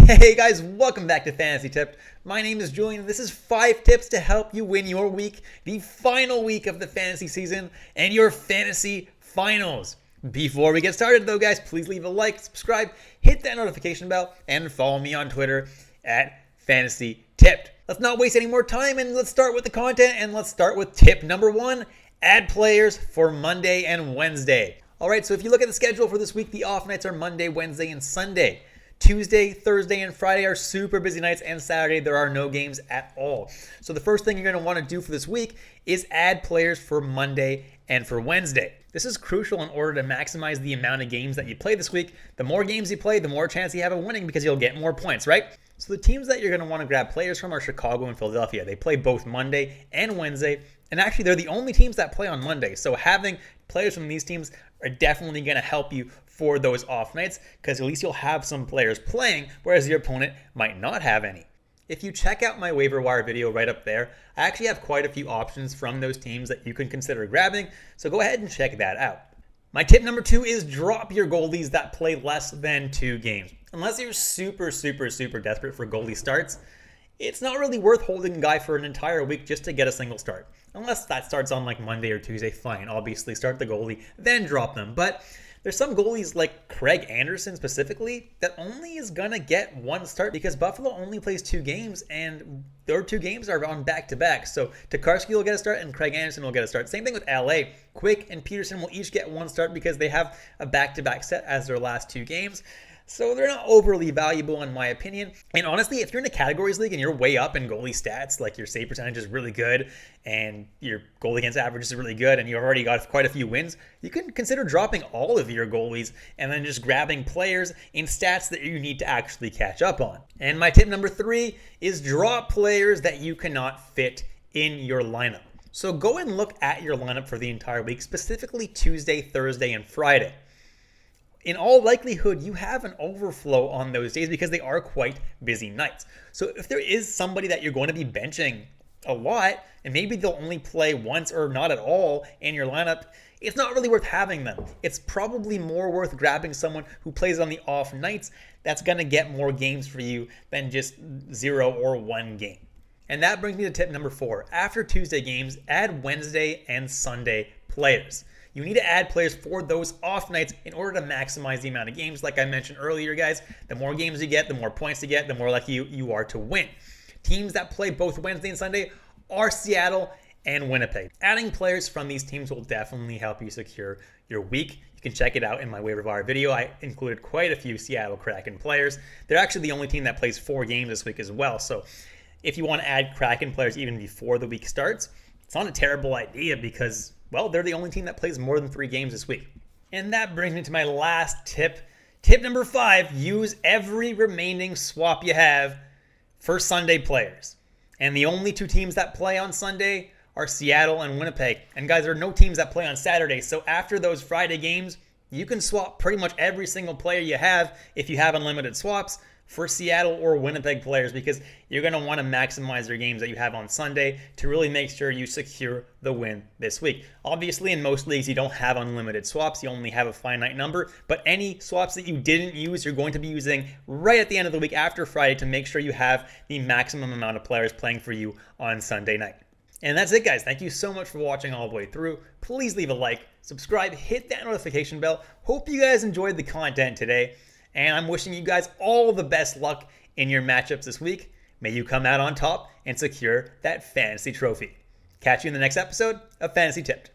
Hey guys, welcome back to Fantasy Tipped. My name is Julian. This is 5 tips to help you win your week, the final week of the fantasy season, and your fantasy finals. Before we get started though, guys, please leave a like, subscribe, hit that notification bell, and follow me on Twitter at Fantasy Tipped. Let's not waste any more time and let's start with the content, and let's start with tip number 1, add players for Monday and Wednesday. Alright, so if you look at the schedule for this week, the off nights are Monday, Wednesday, and Sunday. Tuesday, Thursday, and Friday are super busy nights, and Saturday there are no games at all. So the first thing you're going to want to do for this week is add players for Monday and for Wednesday. This is crucial in order to maximize the amount of games that you play this week. The more games you play, the more chance you have of winning because you'll get more points, right? So the teams that you're going to want to grab players from are Chicago and Philadelphia. They play both Monday and Wednesday, and actually they're the only teams that play on Monday. So having players from these teams are definitely going to help you for those off nights because at least you'll have some players playing, whereas your opponent might not have any. If you check out my waiver wire video right up there, I actually have quite a few options from those teams that you can consider grabbing, so go ahead and check that out. My tip number 2 is drop your goalies that play less than 2 games. Unless you're super desperate for goalie starts, it's not really worth holding a guy for an entire week just to get a single start. Unless that starts on like Monday or Tuesday, fine. Obviously start the goalie, then drop them. But there's some goalies like Craig Anderson specifically that only is going to get 1 start because Buffalo only plays 2 games and their 2 games are on back-to-back. So Tokarski will get a start and Craig Anderson will get a start. Same thing with LA. Quick and Peterson will each get 1 start because they have a back-to-back set as their last 2 games. So they're not overly valuable in my opinion. And honestly, if you're in a categories league and you're way up in goalie stats, like your save percentage is really good and your goal against average is really good and you've already got quite a few wins, you can consider dropping all of your goalies and then just grabbing players in stats that you need to actually catch up on. And my tip number 3 is drop players that you cannot fit in your lineup. So go and look at your lineup for the entire week, specifically Tuesday, Thursday, and Friday. In all likelihood, you have an overflow on those days because they are quite busy nights. So if there is somebody that you're going to be benching a lot, and maybe they'll only play once or not at all in your lineup, it's not really worth having them. It's probably more worth grabbing someone who plays on the off nights that's going to get more games for you than just 0 or 1 game. And that brings me to tip number 4. After Tuesday games, add Wednesday and Sunday players. You need to add players for those off nights in order to maximize the amount of games. Like I mentioned earlier, guys, the more games you get, the more points you get, the more likely you are to win. Teams that play both Wednesday and Sunday are Seattle and Winnipeg. Adding players from these teams will definitely help you secure your week. You can check it out in my waiver wire video. I included quite a few Seattle Kraken players. They're actually the only team that plays 4 games this week as well. So if you want to add Kraken players even before the week starts, it's not a terrible idea because, well, they're the only team that plays more than 3 games this week. And that brings me to my last tip. Tip number 5, use every remaining swap you have for Sunday players. And the only 2 teams that play on Sunday are Seattle and Winnipeg. And guys, there are no teams that play on Saturday. So after those Friday games, you can swap pretty much every single player you have if you have unlimited swaps for Seattle or Winnipeg players because you're going to want to maximize your games that you have on Sunday to really make sure you secure the win this week. Obviously, in most leagues, you don't have unlimited swaps. You only have a finite number, but any swaps that you didn't use, you're going to be using right at the end of the week after Friday to make sure you have the maximum amount of players playing for you on Sunday night. And that's it, guys. Thank you so much for watching all the way through. Please leave a like, subscribe, hit that notification bell. Hope you guys enjoyed the content today. And I'm wishing you guys all the best luck in your matchups this week. May you come out on top and secure that fantasy trophy. Catch you in the next episode of Fantasy Tipped.